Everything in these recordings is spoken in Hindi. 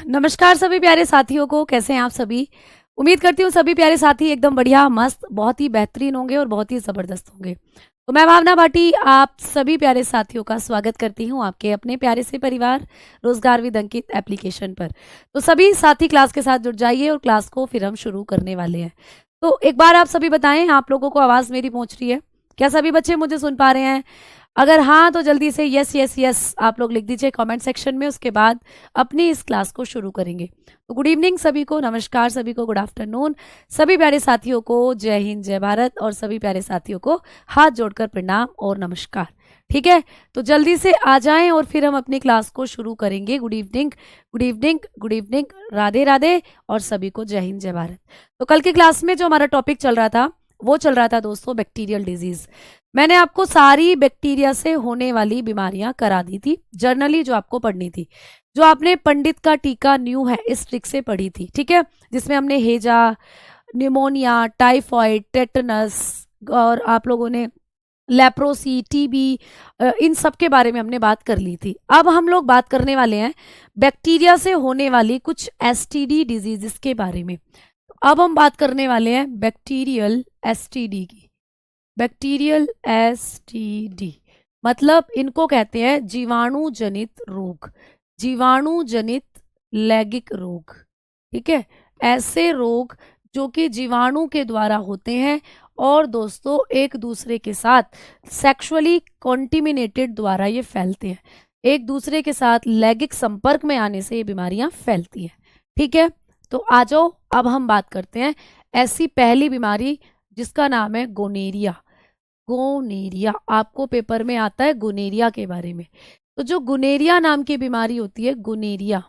नमस्कार सभी प्यारे साथियों को, कैसे हैं आप सभी। उम्मीद करती हूँ सभी प्यारे साथी एकदम बढ़िया, मस्त, बहुत ही बेहतरीन होंगे और बहुत ही ज़बरदस्त होंगे। तो मैं भावना भाटी आप सभी प्यारे साथियों का स्वागत करती हूँ आपके अपने प्यारे से परिवार रोजगार विद अंकित एप्लीकेशन पर। तो सभी साथी क्लास के साथ जुड़ जाइए और क्लास को फिर हम शुरू करने वाले हैं। तो एक बार आप सभी बताएं, आप लोगों को आवाज़ मेरी पहुँच रही है? क्या सभी बच्चे मुझे सुन पा रहे हैं? अगर हाँ तो जल्दी से यस यस यस आप लोग लिख दीजिए कमेंट सेक्शन में। उसके बाद अपनी इस क्लास को शुरू करेंगे। तो गुड इवनिंग सभी को, नमस्कार सभी को, गुड आफ्टरनून सभी प्यारे साथियों को, जय हिंद जय भारत, और सभी प्यारे साथियों को हाथ जोड़कर प्रणाम और नमस्कार। ठीक है, तो जल्दी से आ जाएं और फिर हम अपनी क्लास को शुरू करेंगे। Good evening, good evening, good evening, Radhe Radhe, और सभी को जय हिंद जय भारत। तो कल की क्लास में जो हमारा टॉपिक चल रहा था वो चल रहा था दोस्तों बैक्टीरियल डिजीज। मैंने आपको सारी बैक्टीरिया से होने वाली बीमारियां करा दी थी, जर्नली जो आपको पढ़नी थी, जो आपने पंडित का टीका न्यू है इस ट्रिक से पढ़ी थी। ठीक है, जिसमें हमने हेजा, निमोनिया, टाइफॉइड, टेटनस, और आप लोगों ने लेप्रोसी, टीबी, इन सब के बारे में हमने बात कर ली थी। अब हम लोग बात करने वाले हैं बैक्टीरिया से होने वाली कुछ एसटीडी डिजीज के बारे में। अब हम बात करने वाले हैं बैक्टीरियल एसटीडी की। बैक्टीरियल एसटीडी मतलब इनको कहते हैं जीवाणु जनित रोग, जीवाणु जनित लैंगिक रोग। ठीक है, ऐसे रोग जो कि जीवाणु के द्वारा होते हैं और दोस्तों एक दूसरे के साथ सेक्सुअली कॉन्टिमिनेटेड द्वारा ये फैलते हैं। एक दूसरे के साथ लैंगिक संपर्क में आने से ये बीमारियां फैलती हैं। ठीक है, तो आ जाओ अब हम बात करते हैं ऐसी पहली बीमारी जिसका नाम है गोनेरिया। गोनेरिया आपको पेपर में आता है गोनेरिया के बारे में। तो जो गोनेरिया नाम की बीमारी होती है, गोनेरिया,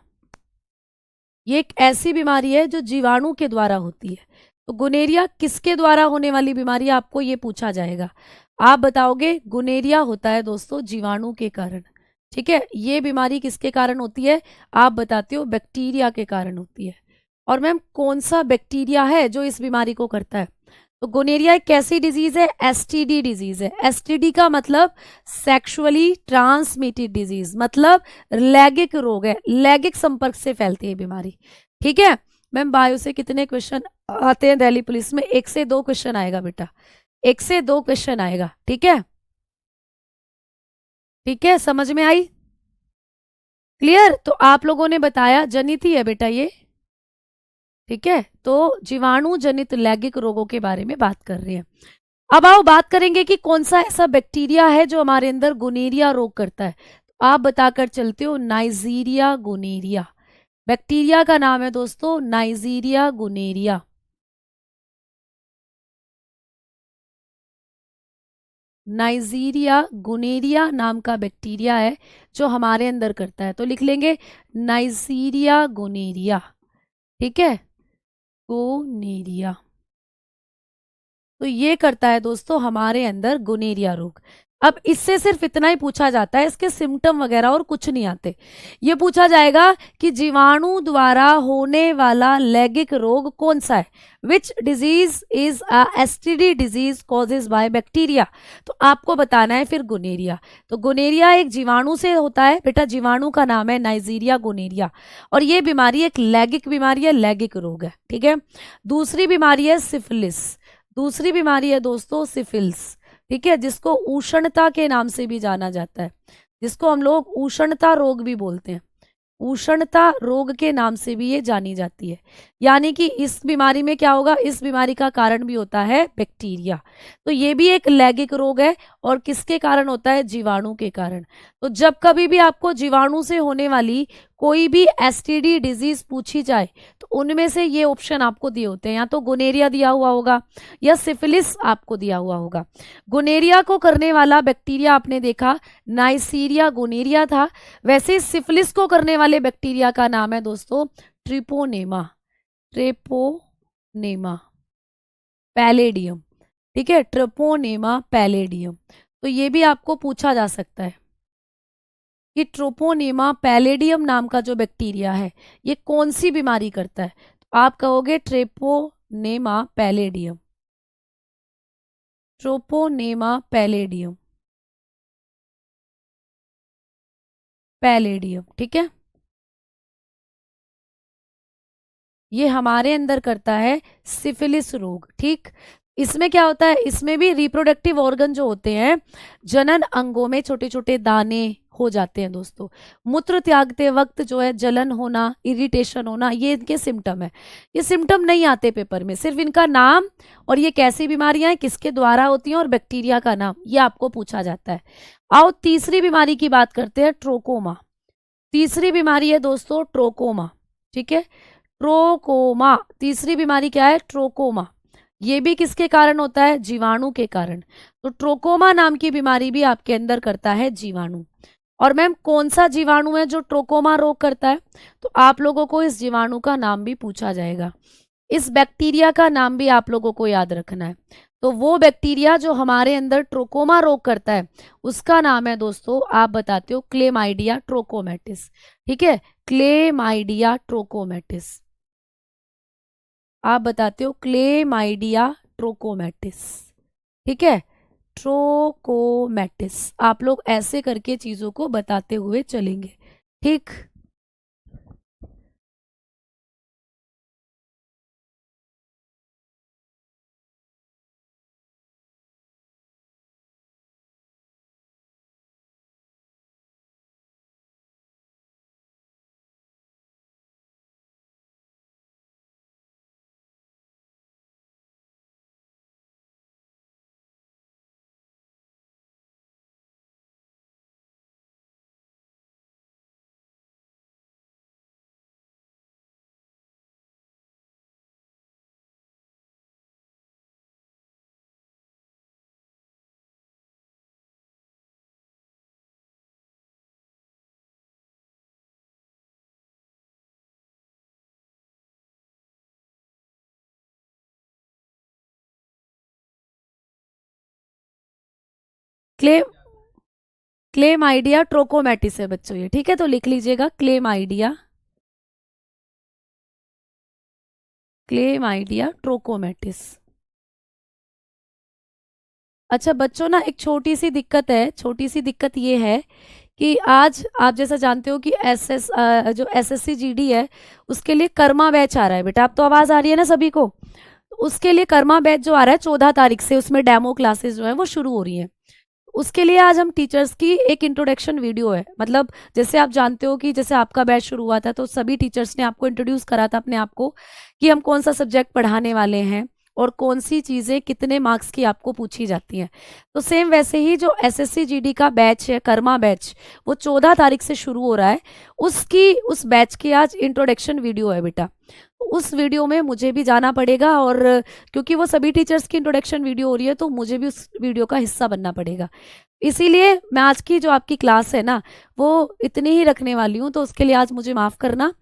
ये एक ऐसी बीमारी है जो जीवाणु के द्वारा होती है। तो गोनेरिया किसके द्वारा होने वाली बीमारी है, आपको ये पूछा जाएगा। आप बताओगे गोनेरिया होता है दोस्तों जीवाणु के कारण। ठीक है, ये बीमारी किसके कारण होती है, आप बताते हो बैक्टीरिया के कारण होती है। और मैम कौन सा बैक्टीरिया है जो इस बीमारी को करता है? तो गोनेरिया एक कैसी डिजीज है? एसटीडी डिजीज है। एसटीडी का मतलब सेक्सुअली ट्रांसमिटेड डिजीज, मतलब लैंगिक रोग है, लैंगिक संपर्क से फैलती है बीमारी। ठीक है मैम, बायो से कितने क्वेश्चन आते हैं दिल्ली पुलिस में? 1 से 2 क्वेश्चन आएगा बेटा, 1 से 2 क्वेश्चन आएगा। ठीक है, ठीक है, समझ में आई? क्लियर? तो आप लोगों ने बताया जनित ही है बेटा ये। ठीक है, तो जीवाणु जनित लैंगिक रोगों के बारे में बात कर रहे हैं। अब आओ बात करेंगे कि कौन सा ऐसा बैक्टीरिया है जो हमारे अंदर गोनेरिया रोग करता है। तो आप बताकर चलते हो नाइजीरिया गोनेरिया। बैक्टीरिया का नाम है दोस्तों नाइजीरिया गोनेरिया। नाइजीरिया गोनेरिया नाम का बैक्टीरिया है जो हमारे अंदर करता है। तो लिख लेंगे नाइजीरिया गोनेरिया। ठीक है, गोनेरिया, तो ये करता है दोस्तों हमारे अंदर गोनेरिया रोग। अब इससे सिर्फ इतना ही पूछा जाता है, इसके सिम्टम वगैरह और कुछ नहीं आते। ये पूछा जाएगा कि जीवाणु द्वारा होने वाला लैंगिक रोग कौन सा है, which disease is a STD disease causes by bacteria. तो आपको बताना है फिर गोनेरिया। तो गोनेरिया एक जीवाणु से होता है बेटा, जीवाणु का नाम है नाइजीरिया गोनेरिया, और ये बीमारी एक लैंगिक बीमारी है, लैंगिक रोग है। ठीक है, दूसरी बीमारी है सिफिलिस। दूसरी बीमारी है दोस्तों सिफिल्स। ठीक है, जिसको उष्णता के नाम से भी जाना जाता है, जिसको हम लोग उष्णता रोग भी बोलते हैं। उष्णता रोग के नाम से भी ये जानी जाती है। यानी कि इस बीमारी में क्या होगा, इस बीमारी का कारण भी होता है बैक्टीरिया। तो ये भी एक लैंगिक रोग है, और किसके कारण होता है? जीवाणु के कारण। तो जब कभी भी आपको जीवाणु से होने वाली कोई भी एसटीडी डिजीज पूछी जाए तो उनमें से ये ऑप्शन आपको दिए होते हैं, या तो गोनेरिया दिया हुआ होगा या सिफिलिस आपको दिया हुआ होगा। गोनेरिया को करने वाला बैक्टीरिया आपने देखा नाइसीरिया गोनेरिया था, वैसे सिफिलिस को करने वाले बैक्टीरिया का नाम है दोस्तों ट्रिपोनेमा। Treponema palladium. ठीक है, ट्रिपोनेमा पैलेडियम। तो ये भी आपको पूछा जा सकता है कि ट्रोपोनेमा पैलेडियम नाम का जो बैक्टीरिया है ये कौन सी बीमारी करता है। तो आप कहोगे ट्रेपोनेमा पैलेडियम, ट्रोपोनेमा पैलेडियम, पैलेडियम। ठीक है, ये हमारे अंदर करता है सिफिलिस रोग। ठीक, इसमें क्या होता है, इसमें भी रिप्रोडक्टिव ऑर्गन जो होते हैं, जनन अंगों में छोटे छोटे दाने हो जाते हैं दोस्तों। मूत्र त्यागते वक्त जो है जलन होना, इरिटेशन होना, ये इनके सिम्टम है। ये सिम्टम नहीं आते पेपर में, सिर्फ इनका नाम और ये कैसी बीमारियां हैं, किसके द्वारा होती हैं, और बैक्टीरिया का नाम ये आपको पूछा जाता है। आओ तीसरी बीमारी की बात करते हैं, ट्रोकोमा। तीसरी बीमारी है दोस्तों ट्रोकोमा। ठीक है, ट्रोकोमा तीसरी बीमारी क्या है, ट्रोकोमा। ये भी किसके कारण होता है, जीवाणु के कारण। तो ट्रोकोमा नाम की बीमारी भी आपके अंदर करता है जीवाणु। और मैम कौन सा जीवाणु है जो ट्रोकोमा रोग करता है, तो आप लोगों को इस जीवाणु का नाम भी पूछा जाएगा। इस बैक्टीरिया का नाम भी आप लोगों को याद रखना है। तो वो बैक्टीरिया जो हमारे अंदर ट्रोकोमा रोग करता है उसका नाम है दोस्तों, आप बताते हो क्लेमाइडिया ट्रोकोमेटिस। ठीक है, क्लेमाइडिया ट्रोकोमेटिस, आप बताते हो क्लेमाइडिया ट्रोकोमेटिस। ठीक है, ट्रोकोमेटिस, आप लोग ऐसे करके चीजों को बताते हुए चलेंगे। ठीक, क्ले क्लेम आइडिया ट्रोकोमेटिस है बच्चों ये। ठीक है, तो लिख लीजिएगा क्लेम आइडिया, क्लेम आइडिया ट्रोकोमेटिस। अच्छा बच्चों ना, एक छोटी सी दिक्कत है, छोटी सी दिक्कत ये है कि आज आप जैसा जानते हो कि जो एसएससी जीडी है उसके लिए कर्मा बैच आ रहा है बेटा। आप तो आवाज आ रही है ना सभी को, उसके लिए कर्मा बैच जो आ रहा है 14 तारीख से, उसमें डेमो क्लासेस जो है वो शुरू हो रही हैं। उसके लिए आज हम टीचर्स की एक इंट्रोडक्शन वीडियो है, मतलब जैसे आप जानते हो कि जैसे आपका बैच शुरू हुआ था तो सभी टीचर्स ने आपको इंट्रोड्यूस करा था अपने आप को कि हम कौन सा सब्जेक्ट पढ़ाने वाले हैं और कौन सी चीज़ें कितने मार्क्स की आपको पूछी जाती हैं। तो सेम वैसे ही जो एसएससी जीडी का बैच है, कर्मा बैच, वो 14 तारीख से शुरू हो रहा है। उस बैच की आज इंट्रोडक्शन वीडियो है बेटा। उस वीडियो में मुझे भी जाना पड़ेगा, और क्योंकि वो सभी टीचर्स की इंट्रोडक्शन वीडियो हो रही है तो मुझे भी उस वीडियो का हिस्सा बनना पड़ेगा। इसीलिए मैं आज की जो आपकी क्लास है ना वो इतनी ही रखने वाली हूँ, तो उसके लिए आज मुझे माफ़ करना।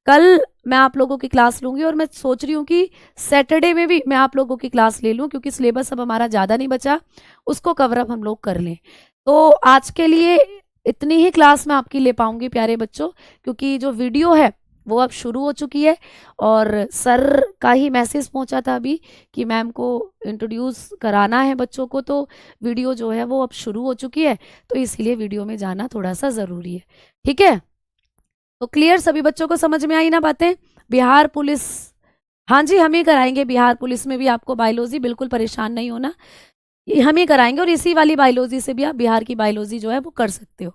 कल मैं आप लोगों की क्लास लूंगी, और मैं सोच रही हूँ कि सैटरडे में भी मैं आप लोगों की क्लास ले लूँ, क्योंकि सिलेबस अब हमारा ज़्यादा नहीं बचा, उसको कवर अप हम लोग कर लें। तो आज के लिए इतनी ही क्लास मैं आपकी ले पाऊंगी प्यारे बच्चों, क्योंकि जो वीडियो है वो अब शुरू हो चुकी है। और सर का ही मैसेज पहुंचा था अभी कि मैम को इंट्रोड्यूस कराना है बच्चों को, तो वीडियो जो है वो अब शुरू हो चुकी है, तो इसीलिए वीडियो में जाना थोड़ा सा ज़रूरी है। ठीक है, तो क्लियर, सभी बच्चों को समझ में आई ना बातें। बिहार पुलिस, हाँ जी हम ही कराएंगे, बिहार पुलिस में भी आपको बायोलॉजी, बिल्कुल परेशान नहीं होना, ये हम ही कराएंगे। और इसी वाली बायोलॉजी से भी आप बिहार की बायोलॉजी जो है वो कर सकते हो।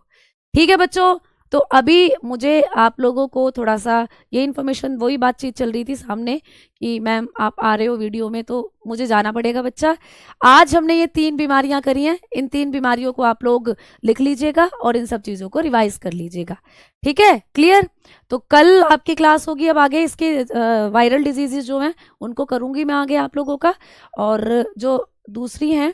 ठीक है बच्चों, तो अभी मुझे आप लोगों को थोड़ा सा ये इन्फॉर्मेशन, वही बातचीत चल रही थी सामने कि मैम आप आ रहे हो वीडियो में, तो मुझे जाना पड़ेगा बच्चा। आज हमने ये 3 बीमारियां करी हैं, इन 3 बीमारियों को आप लोग लिख लीजिएगा और इन सब चीज़ों को रिवाइज कर लीजिएगा। ठीक है, क्लियर। तो कल आपकी क्लास होगी, अब आगे इसके वायरल डिजीजेज जो हैं उनको करूँगी मैं आगे आप लोगों का, और जो दूसरी हैं,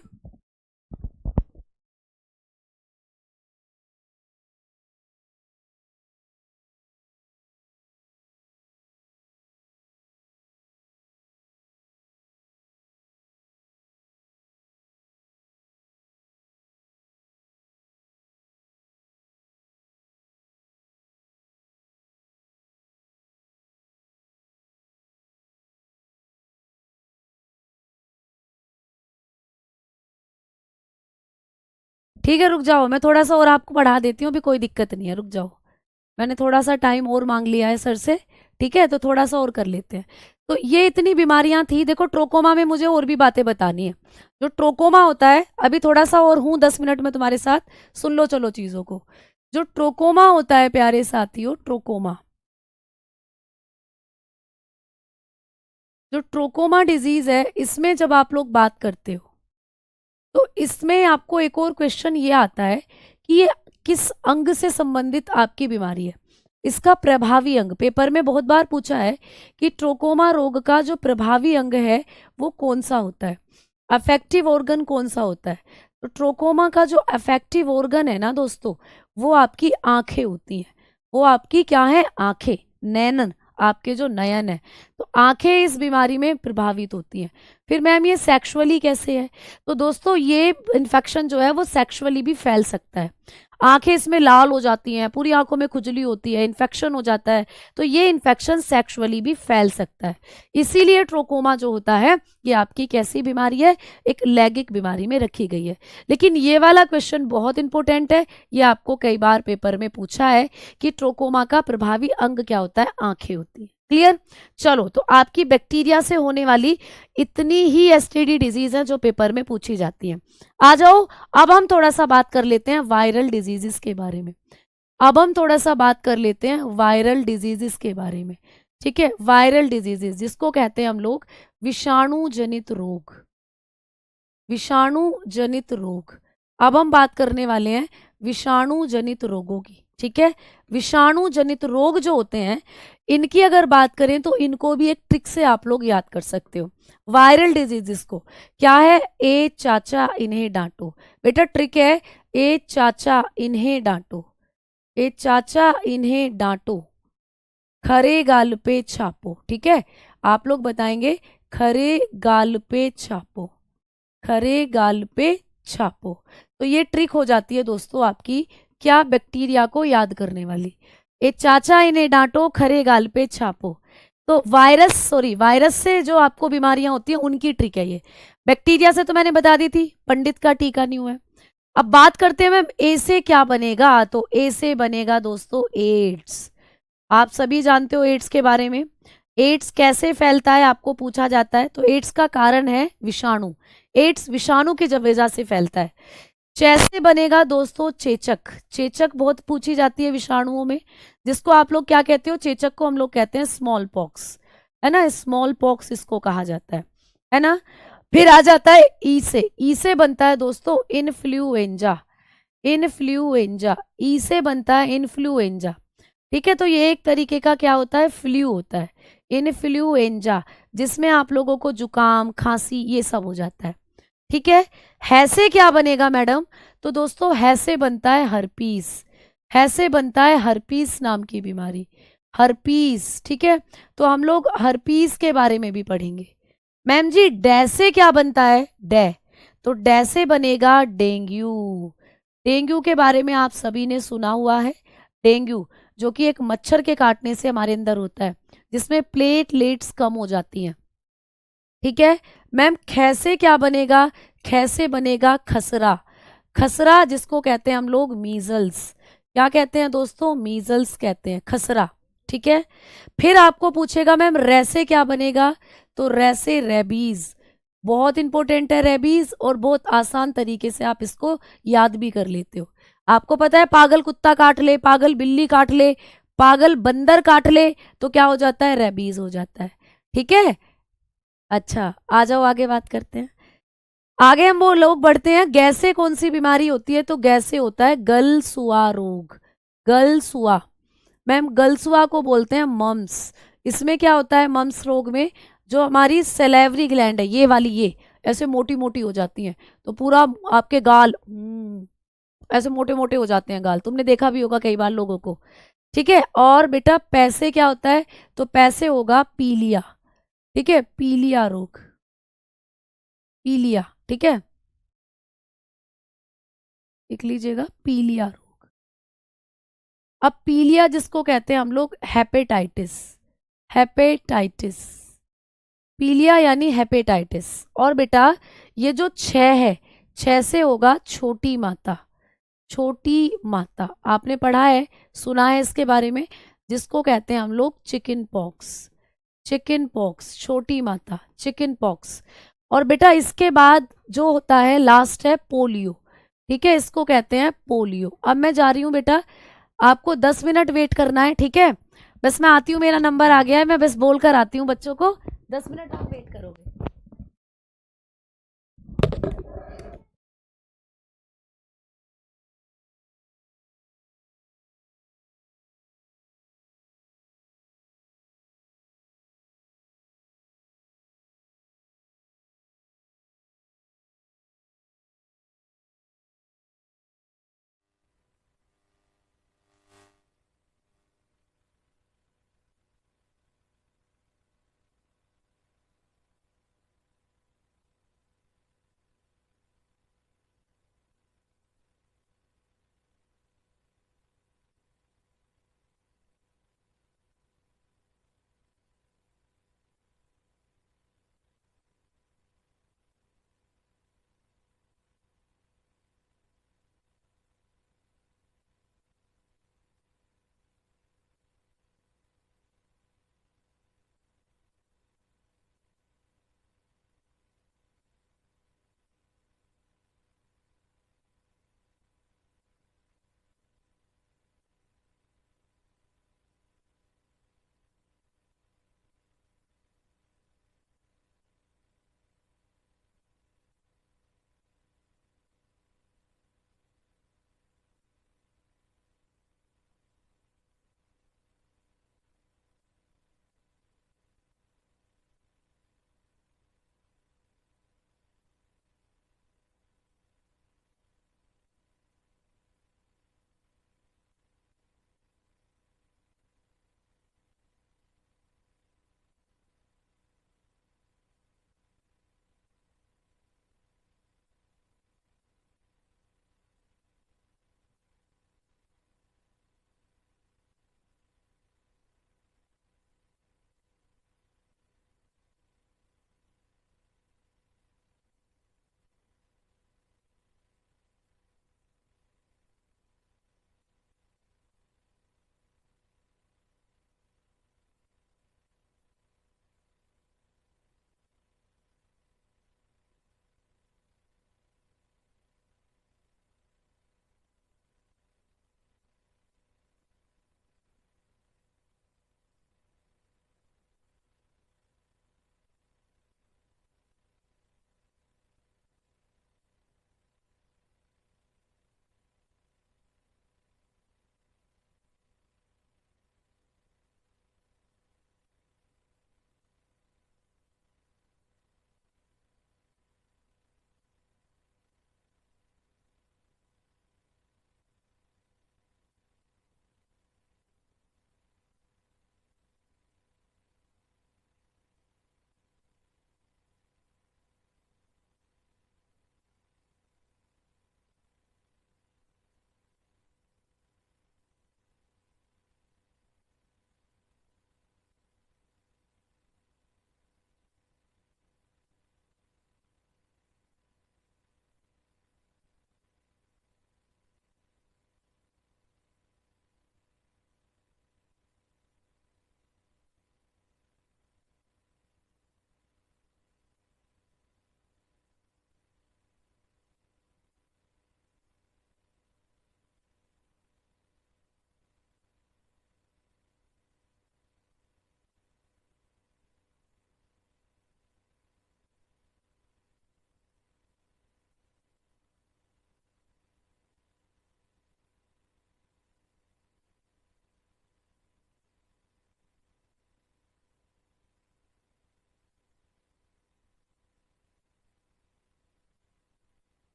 ठीक है रुक जाओ, मैं थोड़ा सा और आपको पढ़ा देती हूँ, अभी कोई दिक्कत नहीं है, रुक जाओ। मैंने थोड़ा सा टाइम और मांग लिया है सर से। ठीक है, तो थोड़ा सा और कर लेते हैं। तो ये इतनी बीमारियां थी। देखो ट्रोकोमा में मुझे और भी बातें बतानी है। जो ट्रोकोमा होता है, अभी थोड़ा सा और हूँ 10 मिनट में तुम्हारे साथ, सुन लो चलो चीजों को। जो ट्रोकोमा होता है प्यारे साथियों, ट्रोकोमा, जो ट्रोकोमा डिजीज है, इसमें जब आप लोग बात करते हो तो इसमें आपको एक और क्वेश्चन ये आता है कि ये किस अंग से संबंधित आपकी बीमारी है। इसका प्रभावी अंग पेपर में बहुत बार पूछा है कि ट्रोकोमा रोग का जो प्रभावी अंग है वो कौन सा होता है, अफेक्टिव ऑर्गन कौन सा होता है। तो ट्रोकोमा का जो अफेक्टिव ऑर्गन है ना दोस्तों, वो आपकी आंखें होती हैं। वो आपकी क्या है, आंखें, नैनन, आपके जो नयन है। तो आंखें इस बीमारी में प्रभावित होती हैं। फिर मैम ये सेक्सुअली कैसे है, तो दोस्तों ये इन्फेक्शन जो है वो सेक्सुअली भी फैल सकता है। आंखें इसमें लाल हो जाती हैं, पूरी आंखों में खुजली होती है, इन्फेक्शन हो जाता है, तो ये इन्फेक्शन सेक्सुअली भी फैल सकता है। इसीलिए ट्रोकोमा जो होता है ये आपकी कैसी बीमारी है, एक लैंगिक बीमारी में रखी गई है। लेकिन ये वाला क्वेश्चन बहुत इंपॉर्टेंट है, ये आपको कई बार पेपर में पूछा है कि ट्रोकोमा का प्रभावी अंग क्या होता है, आंखें होती है। क्लियर। चलो, तो आपकी बैक्टीरिया से होने वाली इतनी ही एसटीडी डिजीज है जो पेपर में पूछी जाती है। आ जाओ, अब हम थोड़ा सा बात कर लेते हैं वायरल डिजीजेस के बारे में। अब हम थोड़ा सा बात कर लेते हैं वायरल डिजीजेस के बारे में। ठीक है, वायरल डिजीजेस जिसको कहते हैं हम लोग विषाणु जनित रोग, विषाणु जनित रोग। अब हम बात करने वाले हैं विषाणु जनित रोगों की। ठीक है, विषाणु जनित रोग जो होते हैं इनकी अगर बात करें तो इनको भी एक ट्रिक से आप लोग याद कर सकते हो। वायरल डिजीजेस को क्या है, ए चाचा इन्हें डांटो। बेटा ट्रिक है, ए चाचा इन्हें डांटो, ए चाचा इन्हें डांटो, खरे गाल पे छापो। ठीक है, आप लोग बताएंगे खरे गाल पे छापो, खरे गाल पे छापो। तो ये ट्रिक हो जाती है दोस्तों आपकी क्या, बैक्टीरिया को याद करने वाली। ए चाचा इन्हें डांटो, खरे गाल पे छापो। तो वायरस से जो आपको बीमारियां होती हैं उनकी ट्रिक है ये। बैक्टीरिया से तो मैंने बता दी थी, पंडित का टीका नहीं हुआ है। अब बात करते हैं मैम ए से क्या बनेगा, तो ए से बनेगा दोस्तों एड्स। आप सभी जानते हो एड्स के बारे में। एड्स कैसे फैलता है आपको पूछा जाता है, तो एड्स का कारण है विषाणु। एड्स विषाणु की वजह से फैलता है। कैसे बनेगा दोस्तों, चेचक। चेचक बहुत पूछी जाती है विषाणुओं में, जिसको आप लोग क्या कहते हो, चेचक को हम लोग कहते हैं स्मॉल पॉक्स, है ना, स्मॉल पॉक्स इसको कहा जाता है ना। फिर आ जाता है ई से। ई से बनता है दोस्तों इन्फ्लुएंजा, इन्फ्लुएंजा, ई से बनता है इन्फ्लुएंजा। ठीक है, तो ये एक तरीके का क्या होता है, फ्लू होता है, इन्फ्लुएंजा, जिसमें आप लोगों को जुकाम खांसी ये सब हो जाता है। ठीक है से क्या बनेगा मैडम, तो दोस्तों है से बनता है हर्पीस, है से बनता है हर्पीस नाम की बीमारी, हर्पीस। ठीक है, तो हम लोग हर्पीस के बारे में भी पढ़ेंगे। मैम जी डै से क्या बनता है, डै, तो डै से बनेगा डेंगू। डेंगू के बारे में आप सभी ने सुना हुआ है। डेंगू जो कि एक मच्छर के काटने से हमारे अंदर होता है, जिसमें प्लेटलेट्स कम हो जाती हैं। ठीक है मैम, खे से क्या बनेगा, खे से बनेगा खसरा, खसरा जिसको कहते हैं हम लोग मीजल्स। क्या कहते हैं दोस्तों, मीजल्स कहते हैं, खसरा। ठीक है, फिर आपको पूछेगा मैम रै से क्या बनेगा, तो रै से रेबीज। बहुत इंपॉर्टेंट है रेबीज, और बहुत आसान तरीके से आप इसको याद भी कर लेते हो। आपको पता है पागल कुत्ता काट ले, पागल बिल्ली काट ले, पागल बंदर काट ले, तो क्या हो जाता है, रेबीज हो जाता है। ठीक है, अच्छा आ जाओ आगे बात करते हैं। आगे हम वो लोग बढ़ते हैं, गैस से कौन सी बीमारी होती है, तो गैस से होता है गलसुआ रोग। गलसुआ, मैम गलसुआ को बोलते हैं मम्स। इसमें क्या होता है, मम्स रोग में जो हमारी सेलेवरी ग्लैंड है ये वाली, ये ऐसे मोटी मोटी हो जाती हैं, तो पूरा आपके गाल ऐसे मोटे मोटे हो जाते हैं गाल, तुमने देखा भी होगा कई बार लोगों को। ठीक है, और बेटा पैसे क्या होता है, तो पैसे होगा पीलिया। ठीक है, पीलिया रोग, पीलिया। ठीक है, लिख लीजिएगा पीलिया रोग। अब पीलिया जिसको कहते हैं हम लोग हेपेटाइटिस, हेपेटाइटिस, पीलिया यानी हेपेटाइटिस। और बेटा ये जो 6 है, 6 से होगा छोटी माता, छोटी माता। आपने पढ़ा है, सुना है इसके बारे में। जिसको कहते हैं हम लोग चिकन पॉक्स। चिकन पॉक्स, छोटी माता, चिकन पॉक्स। और बेटा इसके बाद जो होता है लास्ट है पोलियो। ठीक है, इसको कहते हैं पोलियो। अब मैं जा रही हूँ बेटा, आपको 10 मिनट वेट करना है, ठीक है। बस मैं आती हूँ, मेरा नंबर आ गया है, मैं बस बोल कर आती हूँ बच्चों को, 10 मिनट आप वेट करोगे।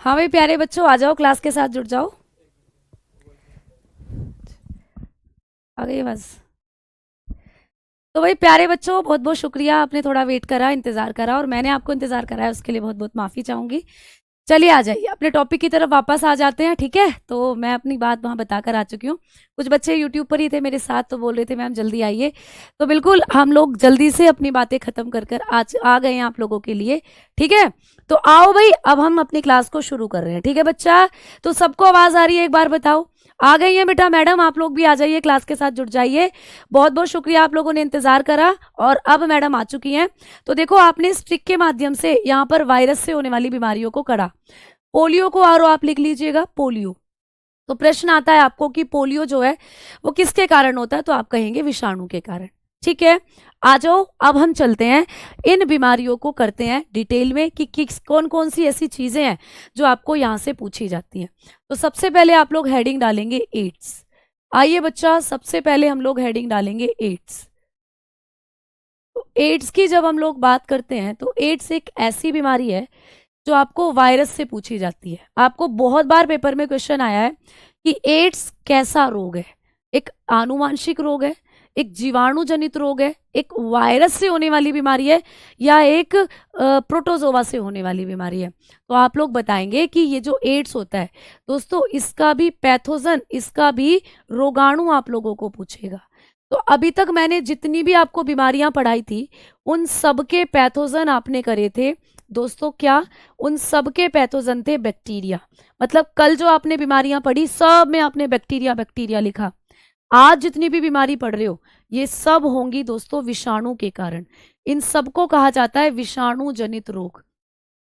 हाँ भाई प्यारे बच्चों, आ जाओ, क्लास के साथ जुड़ जाओ। आ गई बस। तो भाई प्यारे बच्चों, बहुत बहुत शुक्रिया, आपने थोड़ा वेट करा, इंतजार करा, और मैंने आपको इंतजार कराया, उसके लिए बहुत बहुत माफी चाहूंगी। चलिए आ जाइए, अपने टॉपिक की तरफ वापस आ जाते हैं। ठीक है, तो मैं अपनी बात वहां बताकर आ चुकी हूँ। कुछ बच्चे यूट्यूब पर ही थे मेरे साथ, तो बोल रहे थे मैम जल्दी आइए। तो बिल्कुल हम लोग जल्दी से अपनी बातें खत्म कर कर आज आ गए हैं आप लोगों के लिए। ठीक है, तो आओ भाई, अब हम अपनी क्लास को शुरू कर रहे हैं। ठीक है बच्चा, तो सबको आवाज आ रही है, एक बार बताओ। आ गई है बेटा? मैडम आप लोग भी आ जाइए, क्लास के साथ जुड़ जाइए। बहुत बहुत शुक्रिया, आप लोगों ने इंतजार करा, और अब मैडम आ चुकी हैं। तो देखो, आपने इस ट्रिक के माध्यम से यहाँ पर वायरस से होने वाली बीमारियों को करा। पोलियो को आरो आप लिख लीजिएगा, पोलियो। तो प्रश्न आता है आपको कि पोलियो जो है वो किसके कारण होता है, तो आप कहेंगे विषाणु के कारण। ठीक है, आ जाओ, अब हम चलते हैं, इन बीमारियों को करते हैं डिटेल में कि किस कौन कौन सी ऐसी चीजें हैं जो आपको यहां से पूछी जाती हैं। तो सबसे पहले आप लोग हेडिंग डालेंगे एड्स। आइए बच्चा, सबसे पहले हम लोग हेडिंग डालेंगे एड्स। तो एड्स की जब हम लोग बात करते हैं, तो एड्स एक ऐसी बीमारी है जो आपको वायरस से पूछी जाती है। आपको बहुत बार पेपर में क्वेश्चन आया है कि एड्स कैसा रोग है। एक आनुवांशिक रोग है, एक जीवाणु जनित रोग है, एक वायरस से होने वाली बीमारी है, या एक प्रोटोजोवा से होने वाली बीमारी है। तो आप लोग बताएंगे कि ये जो एड्स होता है दोस्तों, इसका भी पैथोजन, इसका भी रोगाणु आप लोगों को पूछेगा। तो अभी तक मैंने जितनी भी आपको बीमारियां पढ़ाई थी, उन सबके पैथोजन आपने करे थे दोस्तों। क्या? उन सबके पैथोजन थे बैक्टीरिया। मतलब कल जो आपने बीमारियां पढ़ी, सब में आपने बैक्टीरिया बैक्टीरिया लिखा। आज जितनी भी बीमारी पढ़ रहे हो, ये सब होंगी दोस्तों विषाणु के कारण। इन सबको कहा जाता है विषाणु जनित रोग,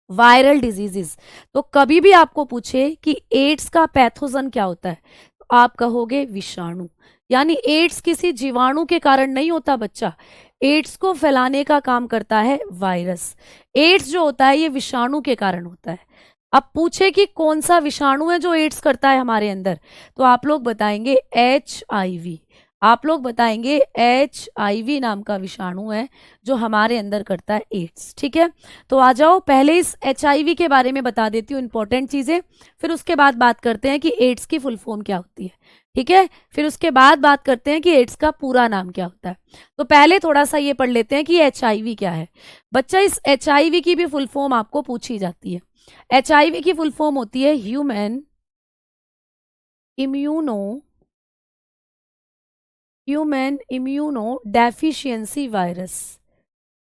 वायरल डिजीजेस। तो कभी भी आपको पूछे कि एड्स का पैथोजन क्या होता है, तो आप कहोगे विषाणु। यानी एड्स किसी जीवाणु के कारण नहीं होता बच्चा, एड्स को फैलाने का काम करता है वायरस। एड्स जो होता है ये विषाणु के कारण होता है। अब पूछे कि कौन सा विषाणु है जो एड्स करता है हमारे अंदर, तो आप लोग बताएंगे HIV। आप लोग बताएंगे HIV नाम का विषाणु है जो हमारे अंदर करता है एड्स। ठीक है, तो आ जाओ, पहले इस HIV के बारे में बता देती हूँ इंपॉर्टेंट चीजें, फिर उसके बाद बात करते हैं कि एड्स की फुल फॉर्म क्या होती है। ठीक है, फिर उसके बाद बात करते हैं कि एड्स का पूरा नाम क्या होता है। तो पहले थोड़ा सा ये पढ़ लेते हैं कि HIV क्या है। बच्चा, इस HIV की भी फुल फॉर्म आपको पूछी जाती है। HIV की फुल फॉर्म होती है human immuno deficiency virus.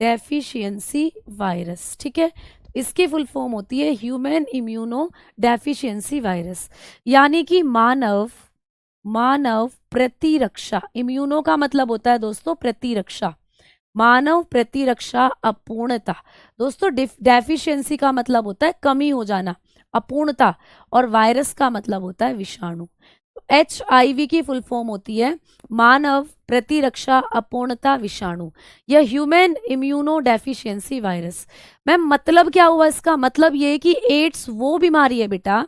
Deficiency virus, ठीक है, इसकी फुल फॉर्म होती है ह्यूमन इम्यूनो डेफिशिएंसी वायरस। यानी कि मानव प्रतिरक्षा। इम्यूनो का मतलब होता है दोस्तों प्रतिरक्षा, मानव प्रतिरक्षा अपूर्णता। दोस्तों डेफिशिएंसी का मतलब होता है कमी हो जाना, अपूर्णता, और वायरस का मतलब होता है विषाणु। HIV की फुल फॉर्म होती है मानव प्रतिरक्षा अपूर्णता विषाणु, यह human immuno deficiency virus. Ma'am मतलब क्या हुआ इसका? मतलब ये है कि एड्स वो बीमारी है बेटा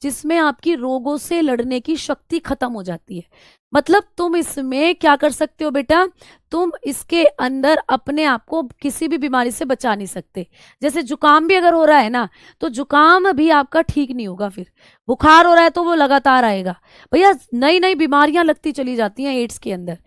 जिसमें आपकी रोगों से लड़ने की शक्ति खत्म हो जाती है। मतलब तुम इसमें क्या कर सकते हो बेटा, तुम इसके अंदर अपने आप को किसी भी बीमारी से बचा नहीं सकते। जैसे जुकाम भी अगर हो रहा है ना, तो जुकाम भी आपका ठीक नहीं होगा, फिर बुखार हो रहा है तो वो लगातार आएगा। भैया नई नई बीमारियां लगती चली जाती हैं एड्स के अंदर।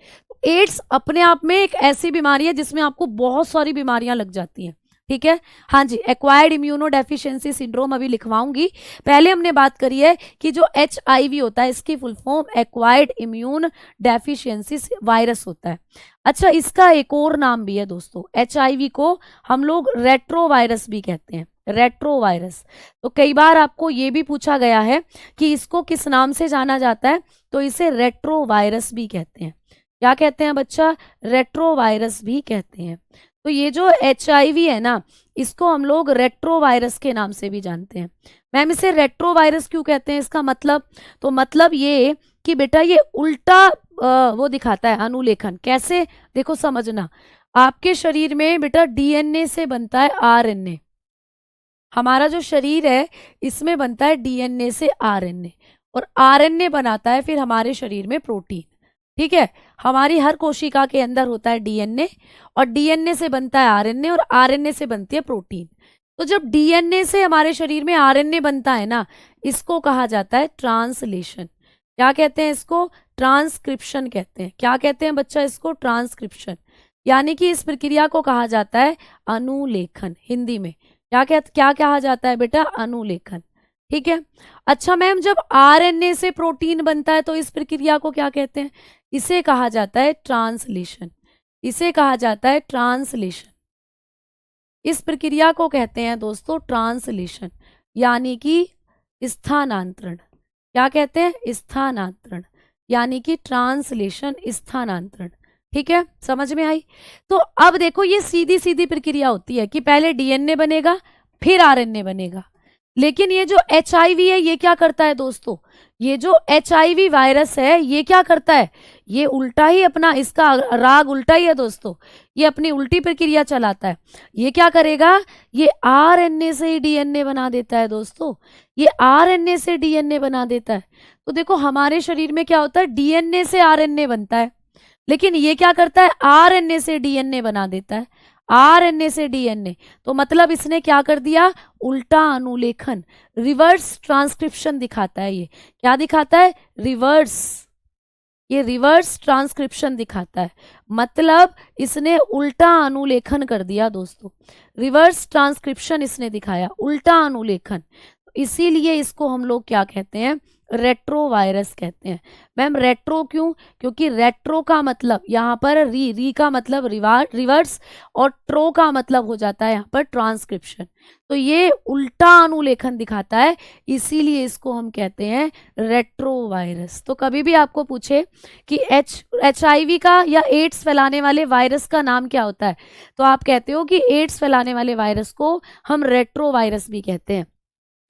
एड्स अपने आप में एक ऐसी बीमारी है जिसमें आपको बहुत सारी बीमारियां लग जाती हैं। ठीक है, हाँ जी, एक्वायर्ड इम्यूनो डेफिशिएंसी सिंड्रोम अभी लिखवाऊंगी। पहले हमने बात करी है कि जो HIV होता है इसकी full form acquired immune deficiency virus होता है। अच्छा, इसका एक और नाम भी है दोस्तों, HIV को हम लोग रेट्रो वायरस भी कहते हैं, रेट्रो वायरस। तो कई बार आपको ये भी पूछा गया है कि इसको किस नाम से जाना जाता है, तो इसे रेट्रो वायरस भी कहते हैं। क्या कहते हैं बच्चा? रेट्रो वायरस भी कहते हैं। तो ये जो HIV है ना, इसको हम लोग रेट्रो वायरस के नाम से भी जानते हैं। मैम इसे रेट्रो वायरस क्यों कहते हैं, इसका मतलब? तो मतलब ये कि बेटा ये उल्टा वो दिखाता है अनुलेखन। कैसे? देखो समझना, आपके शरीर में बेटा DNA से बनता है RNA। हमारा जो शरीर है इसमें बनता है DNA से RNA, और RNA बनाता है फिर हमारे शरीर में प्रोटीन। ठीक है, हमारी हर कोशिका के अंदर होता है DNA, और DNA से बनता है RNA, और RNA से बनती है प्रोटीन। तो जब डीएनए से हमारे शरीर में आरएनए बनता है ना, इसको कहा जाता है ट्रांसलेशन। क्या कहते हैं इसको? ट्रांसक्रिप्शन कहते हैं। क्या कहते हैं बच्चा इसको? ट्रांसक्रिप्शन। यानी कि इस प्रक्रिया को कहा जाता है अनुलेखन। हिंदी में क्या कहा जाता है बेटा? अनुलेखन। ठीक है। अच्छा मैम, जब आरएनए से प्रोटीन बनता है तो इस प्रक्रिया को क्या कहते हैं? इसे कहा जाता है ट्रांसलेशन। इसे कहा जाता है ट्रांसलेशन। इस प्रक्रिया को कहते हैं दोस्तों ट्रांसलेशन, यानी कि स्थानांतरण। क्या कहते हैं? स्थानांतरण, यानी कि ट्रांसलेशन, स्थानांतरण। ठीक है, समझ में आई? तो अब देखो, ये सीधी सीधी प्रक्रिया होती है कि पहले डीएनए बनेगा फिर आरएनए बनेगा। लेकिन ये जो एचआईवी है ये क्या करता है दोस्तों? ये जो एचआईवी वायरस है ये क्या करता है? ये उल्टा ही अपना, इसका राग उल्टा ही है दोस्तों। ये अपनी उल्टी प्रक्रिया चलाता है। ये क्या करेगा? ये आरएनए से ही डीएनए बना देता है दोस्तों। ये आरएनए से डीएनए बना देता है। तो देखो, हमारे शरीर में क्या होता है? डीएनए से आरएनए बनता है, लेकिन ये क्या करता है? आरएनए से डीएनए बना देता है। आरएनए से डीएनए, तो मतलब इसने क्या कर दिया? उल्टा अनुलेखन, रिवर्स ट्रांसक्रिप्शन दिखाता है। ये क्या दिखाता है? रिवर्स। ये रिवर्स ट्रांसक्रिप्शन दिखाता है, मतलब इसने उल्टा अनुलेखन कर दिया दोस्तों। रिवर्स ट्रांसक्रिप्शन इसने दिखाया, उल्टा अनुलेखन। इसीलिए इसको हम लोग क्या कहते हैं? रेट्रो वायरस कहते हैं। मैम रेट्रो क्यों? क्योंकि रेट्रो का मतलब यहाँ पर री का मतलब रिवर्स, और ट्रो का मतलब हो जाता है यहाँ पर ट्रांसक्रिप्शन। तो ये उल्टा अनुलेखन दिखाता है, इसीलिए इसको हम कहते हैं रेट्रो वायरस। तो कभी भी आपको पूछे कि एचआईवी का या एड्स फैलाने वाले वायरस का नाम क्या होता है, तो आप कहते हो कि एड्स फैलाने वाले वायरस को हम रेट्रो वायरस भी कहते हैं,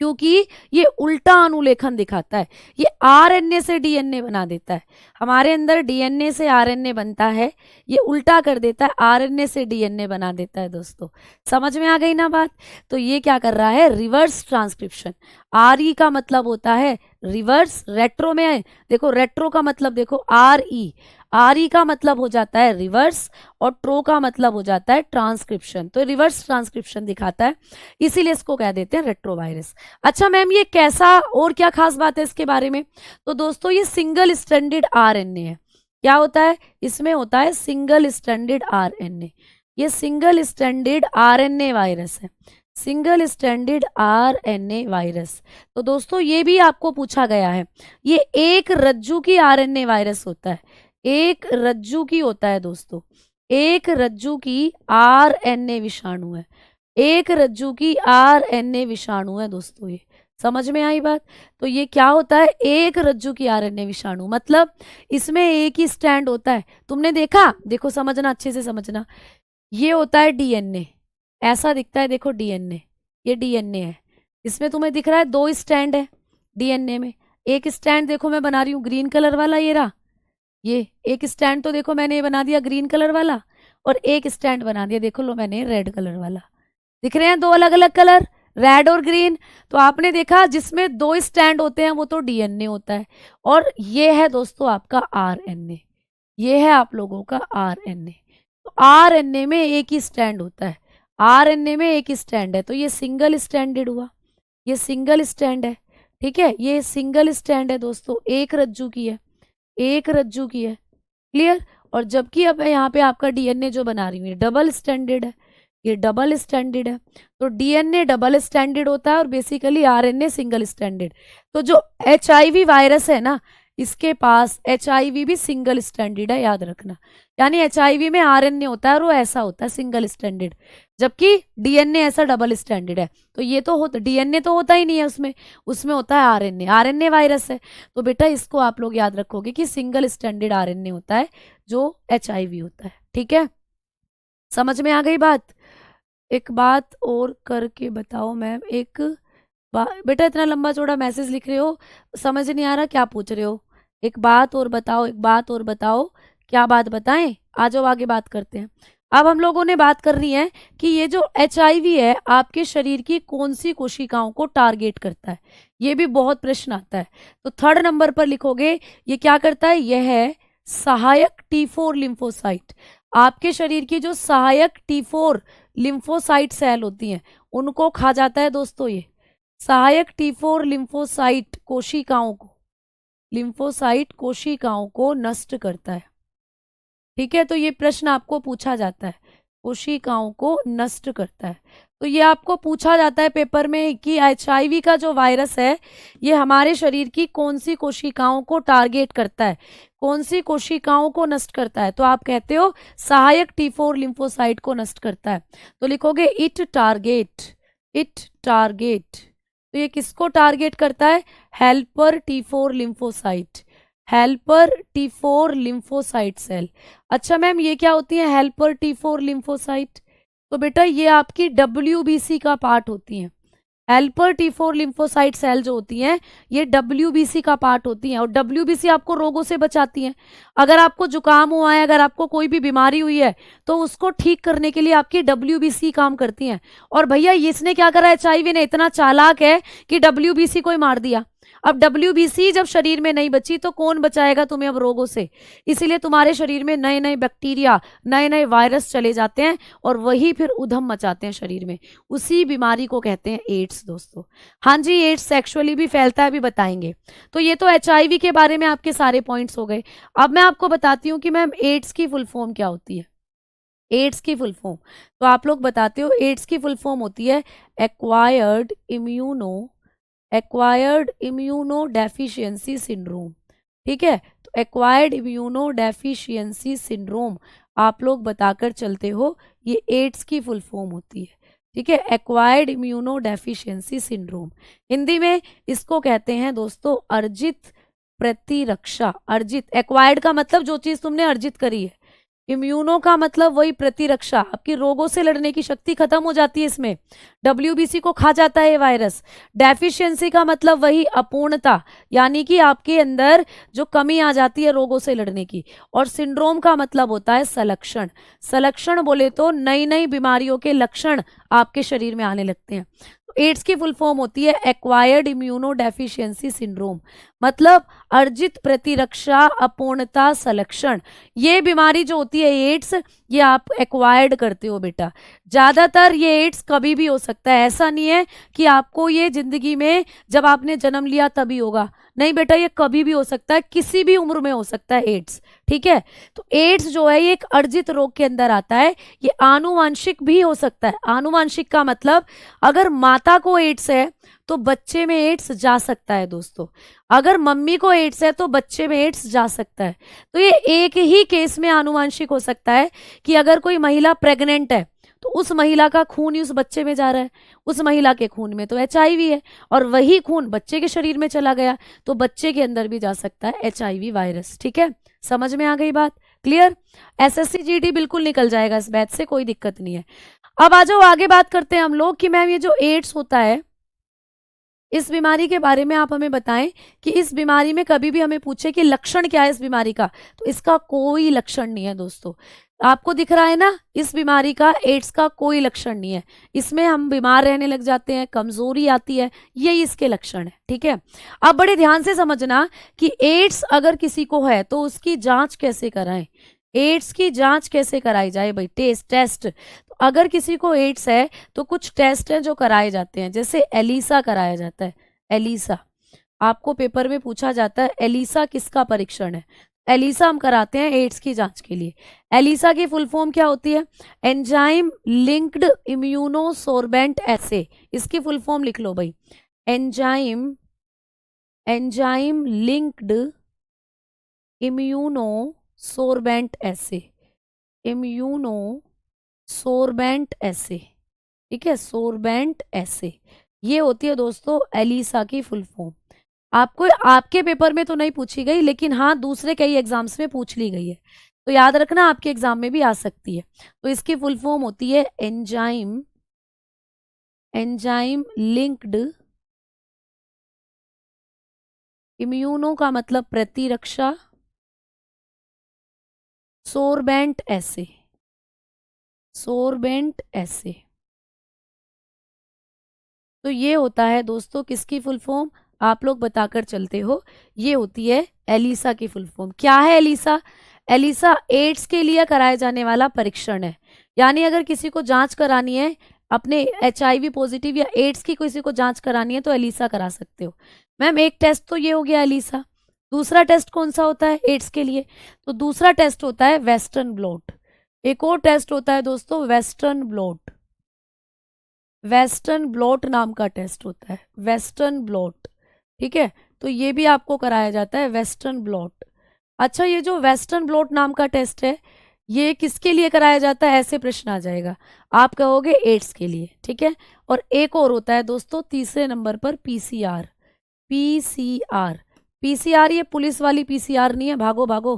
क्योंकि ये उल्टा अनुलेखन दिखाता है। ये आरएनए से डीएनए बना देता है। हमारे अंदर डीएनए से आरएनए बनता है, ये उल्टा कर देता है, आरएनए से डीएनए बना देता है दोस्तों। समझ में आ गई ना बात? तो ये क्या कर रहा है? Reverse transcription. आरई का मतलब होता है रिवर्स, रेट्रो में है देखो, रेट्रो का मतलब देखो आरई, आरई का मतलब हो जाता है रिवर्स, और ट्रो का मतलब हो जाता है ट्रांसक्रिप्शन। तो रिवर्स ट्रांसक्रिप्शन दिखाता है, इसीलिए इसको कह देते हैं रेट्रोवायरस। अच्छा मैम, ये कैसा और क्या खास बात है इसके बारे में? तो दोस्तों, ये सिंगल स्ट्रैंडेड आरएनए है। क्या होता है इसमें? होता है सिंगल स्ट्रैंडेड आरएनए। ये सिंगल स्ट्रैंडेड आरएनए वायरस है, सिंगल स्ट्रैंडेड आरएनए वायरस। तो दोस्तों, ये भी आपको पूछा गया है। ये एक रज्जू की आरएनए वायरस होता है, एक रज्जू की होता है दोस्तों, एक रज्जू की आरएनए विषाणु है, एक रज्जू की आरएनए विषाणु है दोस्तों। ये समझ में आई बात? तो ये क्या होता है? एक रज्जू की आरएनए विषाणु, मतलब इसमें एक ही स्टैंड होता है। तुमने देखा? देखो समझना, अच्छे से समझना। ये होता है डीएनए, ऐसा दिखता है देखो डीएनए, ये डीएनए है। इसमें तुम्हें दिख रहा है दो स्टैंड है डीएनए में। एक स्टैंड देखो मैं बना रही हूँ ग्रीन कलर वाला, ये रहा। ये एक स्टैंड तो देखो मैंने ये बना दिया ग्रीन कलर वाला, और एक स्टैंड बना दिया देखो लो मैंने रेड कलर वाला। दिख रहे हैं दो अलग अलग कलर, रेड और ग्रीन। तो आपने देखा जिसमें दो स्टैंड होते हैं वो तो डीएनए होता है, और ये है दोस्तों आपका आरएनए। ये है आप लोगों का आरएनए। तो आरएनए में एक ही स्टैंड होता है, आरएनए में एक ही स्टैंड है, तो ये सिंगल स्टैंडेड हुआ, ये सिंगल स्टैंड है। ठीक है, ये सिंगल स्टैंड है दोस्तों, एक रज्जू की है, एक रज्जू की है। क्लियर? और जबकि अब यहाँ पे आपका डीएनए जो बना रही हूँ ये डबल स्टैंडर्ड है, ये डबल स्टैंडर्ड है। तो डीएनए डबल स्टैंडर्ड होता है और बेसिकली आरएनए सिंगल स्टैंडर्ड। तो जो एचआईवी वायरस है ना, इसके पास एचआईवी भी सिंगल स्टैंडर्ड है, याद रखना। यानी एचआईवी में आरएनए होता है और वो ऐसा होता है सिंगल स्टैंडर्ड, जबकि डीएनए ऐसा डबल स्टैंडर्ड है। तो ये तो डीएनए तो होता ही नहीं है उसमें, उसमें होता है आरएनए, आरएनए वायरस है। तो बेटा इसको आप लोग याद रखोगे कि सिंगल स्टैंडर्ड आरएनए होता है जो एचआईवी होता है। ठीक है, समझ में आ गई बात? एक बात और करके बताओ मैम, एक बेटा इतना लंबा चौड़ा मैसेज लिख रहे हो, समझ नहीं आ रहा क्या पूछ रहे हो। एक बात और बताओ, एक बात और बताओ, क्या बात बताएं? आ जाओ आगे बात करते हैं। अब हम लोगों ने बात करनी है कि ये जो एचआईवी है आपके शरीर की कौन सी कोशिकाओं को टारगेट करता है। ये भी बहुत प्रश्न आता है, तो थर्ड नंबर पर लिखोगे ये क्या करता है। यह है सहायक T4 लिम्फोसाइट। आपके शरीर की जो सहायक T4 लिम्फोसाइट सेल होती हैं उनको खा जाता है दोस्तों ये। सहायक T4 लिम्फोसाइट कोशिकाओं को नष्ट करता है। ठीक है, तो ये प्रश्न आपको पूछा जाता है, कोशिकाओं को नष्ट करता है। तो ये आपको पूछा जाता है पेपर में कि HIV का जो वायरस है ये हमारे शरीर की कौन सी कोशिकाओं को टारगेट करता है, कौन सी कोशिकाओं को नष्ट करता है। तो आप कहते हो सहायक T4 लिम्फोसाइट को नष्ट करता है, तो लिखोगे इट टारगेट। तो ये किसको टारगेट करता है? Helper T4 lymphocyte cell. अच्छा मैम ये क्या होती है हेल्पर T4 लिम्फोसाइट? तो बेटा ये आपकी WBC का पार्ट होती हैं। हेल्पर T4 लिम्फोसाइट सेल जो होती हैं ये WBC का पार्ट होती हैं, और WBC आपको रोगों से बचाती हैं। अगर आपको जुकाम हुआ है, अगर आपको कोई भी बीमारी हुई है, तो उसको ठीक करने के लिए आपकी WBC काम करती हैं। और भैया इसने क्या करा, HIV ने इतना चालाक है कि WBC को ही मार दिया। अब WBC जब शरीर में नहीं बची तो कौन बचाएगा तुम्हें अब रोगों से? इसीलिए तुम्हारे शरीर में नए नए बैक्टीरिया, नए नए वायरस चले जाते हैं और वही फिर उधम मचाते हैं शरीर में। उसी बीमारी को कहते हैं एड्स दोस्तों। हाँ जी, एड्स सेक्सुअली भी फैलता है, भी बताएंगे। तो ये तो HIV के बारे में आपके सारे पॉइंट्स हो गए। अब मैं आपको बताती हूँ कि मैम एड्स की फुल फॉर्म क्या होती है। एड्स की फुल फॉर्म तो आप लोग बताते हो, एड्स की फुल फॉर्म होती है एक्वायर्ड इम्यूनो डेफिशिएंसी सिंड्रोम। ठीक है, तो एक्वायर्ड इम्यूनो डेफिशिएंसी सिंड्रोम आप लोग बताकर चलते हो, ये एड्स की फुल फॉर्म होती है। ठीक है, acquired immuno deficiency syndrome. Hindi में इसको कहते हैं दोस्तों अर्जित प्रतिरक्षा। अर्जित, एक्वायर्ड का मतलब जो चीज तुमने अर्जित करी है, इम्यूनो का मतलब वही प्रतिरक्षा, आपकी रोगों से लड़ने की शक्ति खत्म हो जाती है इसमें, WBC को खा जाता है ये वायरस। डेफिशिएंसी का मतलब वही अपूर्णता, यानी कि आपके अंदर जो कमी आ जाती है रोगों से लड़ने की। और सिंड्रोम का मतलब होता है संलक्षण। संलक्षण बोले तो नई नई बीमारियों के लक्षण आपके शरीर में आने लगते हैं। एड्स की फुल फॉर्म होती है एक्वायर्ड इम्यूनो डेफिशिएंसी सिंड्रोम, मतलब अर्जित प्रतिरक्षा अपूर्णता संलक्षण। ये बीमारी जो होती है एड्स, ये आप एक्वायर्ड करते हो बेटा। ज्यादातर ये एड्स कभी भी हो सकता है, ऐसा नहीं है कि आपको ये जिंदगी में जब आपने जन्म लिया तभी होगा। नहीं बेटा, ये कभी भी हो सकता है, किसी भी उम्र में हो सकता है एड्स। ठीक है, तो एड्स जो है ये एक अर्जित रोग के अंदर आता है। ये आनुवांशिक भी हो सकता है। आनुवांशिक का मतलब अगर माता को एड्स है तो बच्चे में एड्स जा सकता है दोस्तों। अगर मम्मी को एड्स है तो बच्चे में एड्स जा सकता है। तो ये एक ही केस में आनुवांशिक हो सकता है कि अगर कोई महिला प्रेग्नेंट है तो उस महिला का खून ही उस बच्चे में जा रहा है, उस महिला के खून में तो HIV है, और वही खून बच्चे के शरीर में चला गया तो बच्चे के अंदर भी जा सकता है HIV वायरस। ठीक है, समझ में आ गई बात? क्लियर? SSC GD बिल्कुल निकल जाएगा इस बैच से, कोई दिक्कत नहीं है। अब आ जाओ आगे बात करते हैं हम लोग कि मैम ये जो एड्स होता है, इस बीमारी के बारे में आप हमें बताएं कि इस बीमारी में कभी भी हमें पूछे कि लक्षण क्या है इस बीमारी का, तो इसका कोई लक्षण नहीं है दोस्तों। आपको दिख रहा है ना, इस बीमारी का, एड्स का कोई लक्षण नहीं है। इसमें हम बीमार रहने लग जाते हैं, कमजोरी आती है, यही इसके लक्षण है। ठीक है, अब बड़े ध्यान से समझना कि एड्स अगर किसी को है तो उसकी जांच कैसे कराएं। एड्स की जांच कैसे कराई जाए भाई? टेस्ट। तो अगर किसी को एड्स है तो कुछ टेस्ट हैं जो कराए जाते हैं, जैसे एलिसा कराया जाता है। एलिसा आपको पेपर में पूछा जाता है, एलिसा किसका परीक्षण है? एलिसा हम कराते हैं एड्स की जांच के लिए। एलिसा की फुल फॉर्म क्या होती है? एंजाइम लिंक्ड इम्यूनोसोर्बेंट एसे। इसकी फुल फॉर्म लिख लो भाई, एंजाइम लिंक्ड इम्यूनोसोर्बेंट एसे। ठीक है, सोर्बेंट एसे, ये होती है दोस्तों एलिसा की फुल फॉर्म। आपको आपके पेपर में तो नहीं पूछी गई, लेकिन हाँ दूसरे कई एग्जाम्स में पूछ ली गई है, तो याद रखना आपके एग्जाम में भी आ सकती है। तो इसकी फुल फॉर्म होती है एंजाइम लिंक्ड इम्यूनो का मतलब प्रतिरक्षा, सोर्बेंट एसे। तो ये होता है दोस्तों किसकी फुल फॉर्म? आप लोग बताकर चलते हो, ये होती है एलिसा की फुल फॉर्म। क्या है एलिसा? एलिसा एड्स के लिए कराए जाने वाला परीक्षण है। यानी अगर किसी को जांच करानी है अपने HIV पॉजिटिव या एड्स की किसी को जांच करानी है तो एलिसा करा सकते हो। मैम एक टेस्ट तो ये हो गया एलिसा, दूसरा टेस्ट कौन सा होता है एड्स के लिए? तो दूसरा टेस्ट होता है वेस्टर्न ब्लॉट। एक और टेस्ट होता है दोस्तों वेस्टर्न ब्लॉट, वेस्टर्न ब्लॉट नाम का टेस्ट होता है, वेस्टर्न ब्लॉट। ठीक है, तो ये भी आपको कराया जाता है वेस्टर्न ब्लॉट। अच्छा, ये जो वेस्टर्न ब्लॉट नाम का टेस्ट है ये किसके लिए कराया जाता है, ऐसे प्रश्न आ जाएगा, आप कहोगे एड्स के लिए। ठीक है, और एक और होता है दोस्तों तीसरे नंबर पर PCR। PCR, PCR ये पुलिस वाली PCR नहीं है, भागो भागो,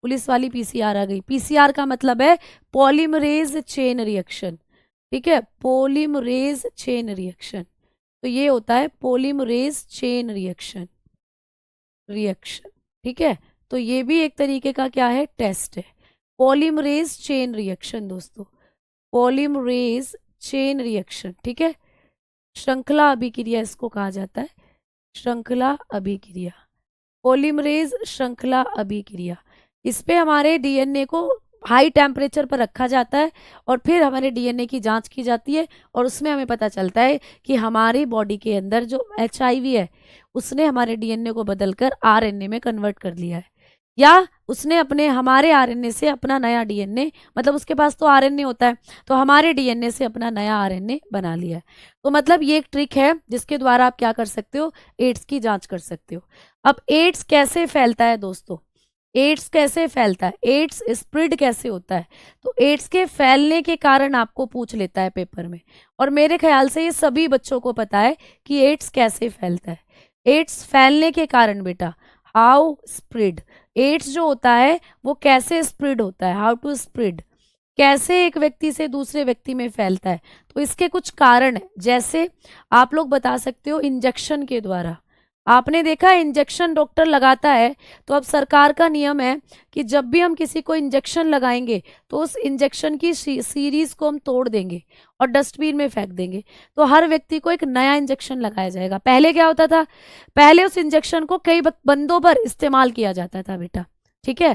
पुलिस वाली PCR आ गई। PCR का मतलब है पॉलीमरेज चेन रिएक्शन। ठीक है, पॉलीमरेज चेन रिएक्शन, तो ये होता है पॉलीमरेज चेन रिएक्शन, रिएक्शन। ठीक है, तो ये भी एक तरीके का क्या है, टेस्ट है, पॉलीमरेज चेन रिएक्शन दोस्तों, पॉलीमरेज चेन रिएक्शन। ठीक है, श्रृंखला अभिक्रिया इसको कहा जाता है, श्रृंखला अभिक्रिया, पॉलीमरेज श्रृंखला अभिक्रिया। इस पे हमारे DNA को हाई टेम्परेचर पर रखा जाता है और फिर हमारे DNA की जांच की जाती है और उसमें हमें पता चलता है कि हमारी बॉडी के अंदर जो HIV है उसने हमारे DNA को बदलकर RNA में कन्वर्ट कर लिया है, या उसने अपने हमारे RNA से अपना नया DNA, मतलब उसके पास तो RNA होता है, तो हमारे DNA से अपना नया RNA बना लिया है। तो मतलब ये एक ट्रिक है जिसके द्वारा आप क्या कर सकते हो, एड्स की जांच कर सकते हो। अब एड्स कैसे फैलता है दोस्तों, एड्स कैसे फैलता है, एड्स स्प्रेड कैसे होता है? तो एड्स के फैलने के कारण आपको पूछ लेता है पेपर में, और मेरे ख्याल से ये सभी बच्चों को पता है कि एड्स कैसे फैलता है। एड्स फैलने के कारण बेटा, हाउ स्प्रेड, एड्स जो होता है वो कैसे स्प्रेड होता है, हाउ टू स्प्रेड, कैसे एक व्यक्ति से दूसरे व्यक्ति में फैलता है। तो इसके कुछ कारण है, जैसे आप लोग बता सकते हो इंजेक्शन के द्वारा। आपने देखा इंजेक्शन डॉक्टर लगाता है, तो अब सरकार का नियम है कि जब भी हम किसी को इंजेक्शन लगाएंगे तो उस इंजेक्शन की सीरीज को हम तोड़ देंगे और डस्टबिन में फेंक देंगे, तो हर व्यक्ति को एक नया इंजेक्शन लगाया जाएगा। पहले क्या होता था, पहले उस इंजेक्शन को कई बंदों पर इस्तेमाल किया जाता था बेटा। ठीक है,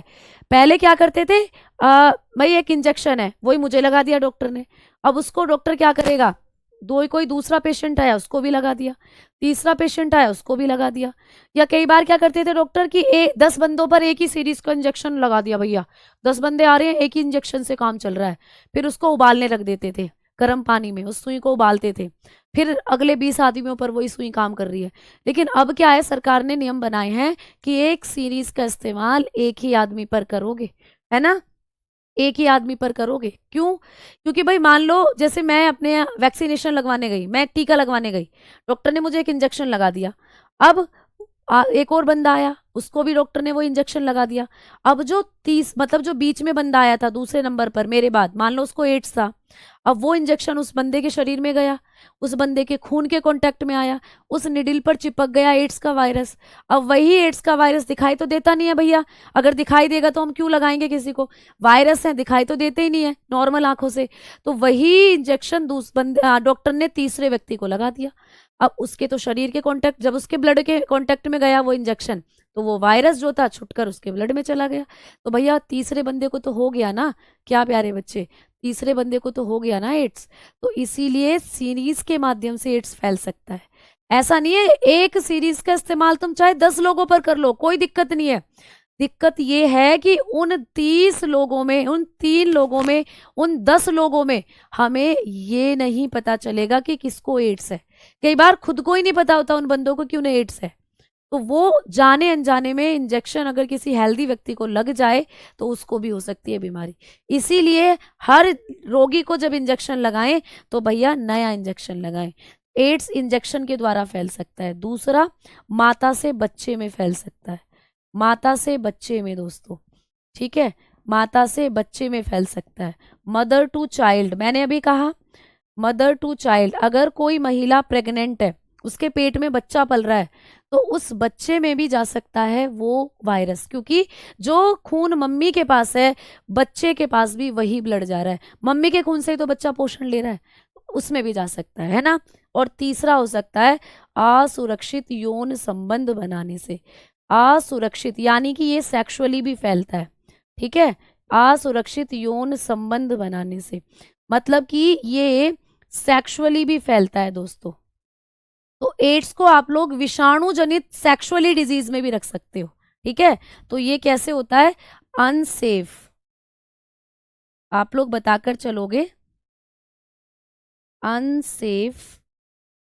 पहले क्या करते थे, भाई एक इंजेक्शन है वही मुझे लगा दिया डॉक्टर ने, अब उसको डॉक्टर क्या करेगा, कोई दूसरा पेशेंट आया उसको भी लगा दिया, तीसरा पेशेंट आया उसको भी लगा दिया। या कई बार क्या करते थे डॉक्टर कि 10 बंदों पर एक ही सीरीज का इंजेक्शन लगा दिया, भैया 10 बंदे आ रहे हैं एक ही इंजेक्शन से काम चल रहा है, फिर उसको उबालने रख देते थे गर्म पानी में, उस सुई को उबालते थे, फिर अगले 20 आदमियों पर वही सुई काम कर रही है। लेकिन अब क्या है, सरकार ने नियम बनाए हैं कि एक सीरीज का इस्तेमाल एक ही आदमी पर करोगे, है ना, एक ही आदमी पर करोगे। क्यों? क्योंकि भाई मान लो जैसे मैं अपने वैक्सीनेशन लगवाने गई, मैं एक टीका लगवाने गई, डॉक्टर ने मुझे एक इंजेक्शन लगा दिया, अब एक और बंदा आया उसको भी डॉक्टर ने वो इंजेक्शन लगा दिया। अब जो 30 मतलब जो बीच में बंदा आया था दूसरे नंबर पर मेरे बाद, मान लो उसको एड्स था, अब वो इंजेक्शन उस बंदे के शरीर में गया, उस बंदे के खून के कांटेक्ट में आया, उस निडिल पर चिपक गया एड्स का वायरस। अब वही एड्स का वायरस दिखाई तो देता नहीं है भैया, अगर दिखाई देगा तो हम क्यों लगाएंगे किसी को, वायरस है दिखाई तो देते ही नहीं है नॉर्मल आंखों से, तो वही इंजेक्शन डॉक्टर ने तीसरे व्यक्ति को लगा दिया। अब उसके तो शरीर के कांटेक्ट, जब उसके ब्लड के कांटेक्ट में गया वो इंजेक्शन, तो वो वायरस जो था छुटकर उसके ब्लड में चला गया, तो भैया तीसरे बंदे को तो हो गया ना, क्या प्यारे बच्चे, तीसरे बंदे को तो हो गया ना एड्स। तो इसीलिए सीरीज के माध्यम से एड्स फैल सकता है। ऐसा नहीं है एक सीरीज का इस्तेमाल तुम चाहे 10 लोगों पर कर लो, कोई दिक्कत नहीं है, दिक्कत ये है कि उन 30 लोगों में, उन 3 लोगों में, उन 10 लोगों में हमें ये नहीं पता चलेगा कि किसको एड्स है। कई बार खुद को ही नहीं पता होता उन बंदों को कि उन्हें एड्स है, तो वो जाने अनजाने में इंजेक्शन अगर किसी हेल्दी व्यक्ति को लग जाए तो उसको भी हो सकती है बीमारी। इसीलिए हर रोगी को जब इंजेक्शन लगाएं तो भैया नया इंजेक्शन लगाएं। एड्स इंजेक्शन के द्वारा फैल सकता है। दूसरा, माता से बच्चे में फैल सकता है, माता से बच्चे में दोस्तों, ठीक है, माता से बच्चे में फैल सकता है। मदर टू चाइल्ड, मैंने अभी कहा मदर टू चाइल्ड, अगर कोई महिला प्रेग्नेंट है उसके पेट में बच्चा पल रहा है तो उस बच्चे में भी जा सकता है वो वायरस, क्योंकि जो खून मम्मी के पास है बच्चे के पास भी वही ब्लड जा रहा है, मम्मी के खून से ही तो बच्चा पोषण ले रहा है, उसमें भी जा सकता है ना। और तीसरा हो सकता है असुरक्षित यौन संबंध बनाने से, असुरक्षित यानी कि ये सेक्सुअली भी फैलता है, ठीक है, असुरक्षित यौन संबंध बनाने से, मतलब कि ये सेक्सुअली भी फैलता है दोस्तों। तो एड्स को आप लोग विषाणु जनित सेक्सुअली डिजीज में भी रख सकते हो, ठीक है। तो ये कैसे होता है, अनसेफ, आप लोग बताकर चलोगे, अनसेफ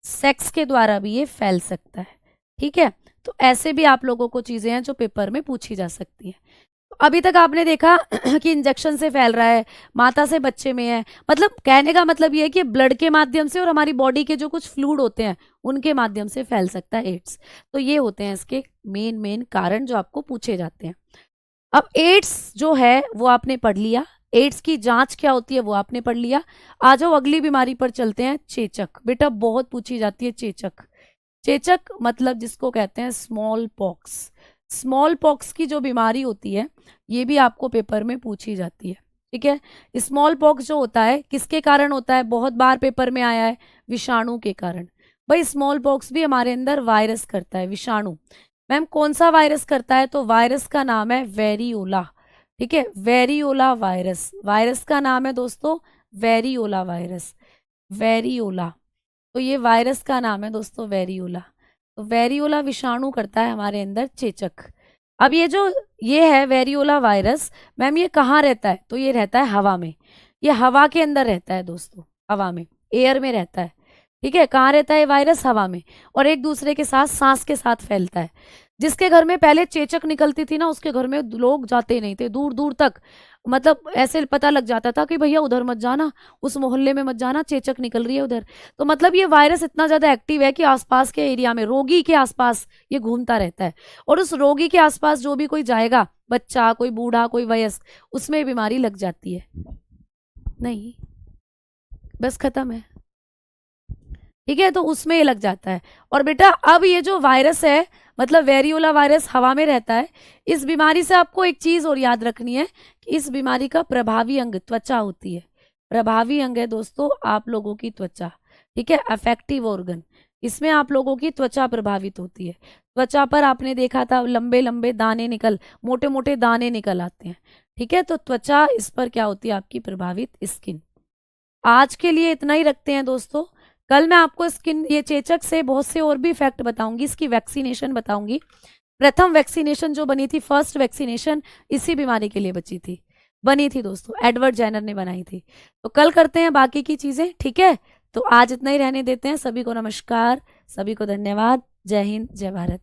सेक्स के द्वारा भी ये फैल सकता है, ठीक है। तो ऐसे भी आप लोगों को चीजें हैं जो पेपर में पूछी जा सकती हैं। तो अभी तक आपने देखा कि इंजेक्शन से फैल रहा है, माता से बच्चे में है, मतलब कहने का मतलब ये है कि ब्लड के माध्यम से और हमारी बॉडी के जो कुछ फ्लूइड होते हैं उनके माध्यम से फैल सकता है एड्स। तो ये होते हैं इसके मेन कारण जो आपको पूछे जाते हैं। अब एड्स जो है वो आपने पढ़ लिया, एड्स की जांच क्या होती है वो आपने पढ़ लिया। आ जाओ अगली बीमारी पर चलते हैं, चेचक। बेटा बहुत पूछी जाती है चेचक। चेचक मतलब जिसको कहते हैं स्मॉल पॉक्स। स्मॉल पॉक्स की जो बीमारी होती है ये भी आपको पेपर में पूछी जाती है, ठीक है। स्मॉल पॉक्स जो होता है किसके कारण होता है, बहुत बार पेपर में आया है, विषाणु के कारण। भाई स्मॉल पॉक्स भी हमारे अंदर वायरस करता है, विषाणु। मैम कौन सा वायरस करता है, तो वायरस का नाम है वेरियोला, ठीक है। वेरियोला वायरस, वायरस का नाम है दोस्तों वेरियोला वायरस, वेरियोला। तो ये वायरस का नाम है दोस्तों वेरियोला। तो वेरियोला विषाणु करता है हमारे अंदर चेचक। अब ये है वेरियोला वायरस, मैम ये कहाँ रहता है, तो ये रहता है हवा में। ये हवा के अंदर रहता है दोस्तों, हवा में, एयर में रहता है, ठीक है। कहाँ रहता है वायरस, हवा में, और एक दूसरे के साथ सांस के साथ फैलता है। जिसके घर में पहले चेचक निकलती थी ना उसके घर में लोग जाते नहीं थे दूर दूर तक, मतलब ऐसे पता लग जाता था कि भैया उधर मत जाना, उस मोहल्ले में मत जाना, चेचक निकल रही है उधर। तो मतलब ये वायरस इतना ज्यादा एक्टिव है कि आसपास के एरिया में, रोगी के आसपास ये घूमता रहता है, और उस रोगी के आसपास जो भी कोई जाएगा, बच्चा, कोई बूढ़ा, कोई वयस्क, उसमें बीमारी लग जाती है। नहीं, बस खत्म है, ठीक है। तो उसमें ये लग जाता है। और बेटा अब ये जो वायरस है, मतलब वेरियोला वायरस हवा में रहता है। इस बीमारी से आपको एक चीज और याद रखनी है कि इस बीमारी का प्रभावी अंग त्वचा होती है। प्रभावी अंग है दोस्तों आप लोगों की त्वचा, ठीक है, अफेक्टिव ऑर्गन। इसमें आप लोगों की त्वचा प्रभावित होती है। त्वचा पर आपने देखा था लंबे लंबे दाने मोटे मोटे दाने निकल आते हैं, ठीक है। तो त्वचा इस पर क्या होती है आपकी प्रभावित, स्किन। आज के लिए इतना ही रखते हैं दोस्तों। कल मैं आपको स्किन, ये चेचक से बहुत से और भी फैक्ट बताऊंगी, इसकी वैक्सीनेशन बताऊंगी। प्रथम वैक्सीनेशन जो बनी थी, फर्स्ट वैक्सीनेशन इसी बीमारी के लिए बनी थी दोस्तों, एडवर्ड जेनर ने बनाई थी। तो कल करते हैं बाकी की चीजें, ठीक है। तो आज इतना ही रहने देते हैं। सभी को नमस्कार, सभी को धन्यवाद। जय हिंद, जय भारत।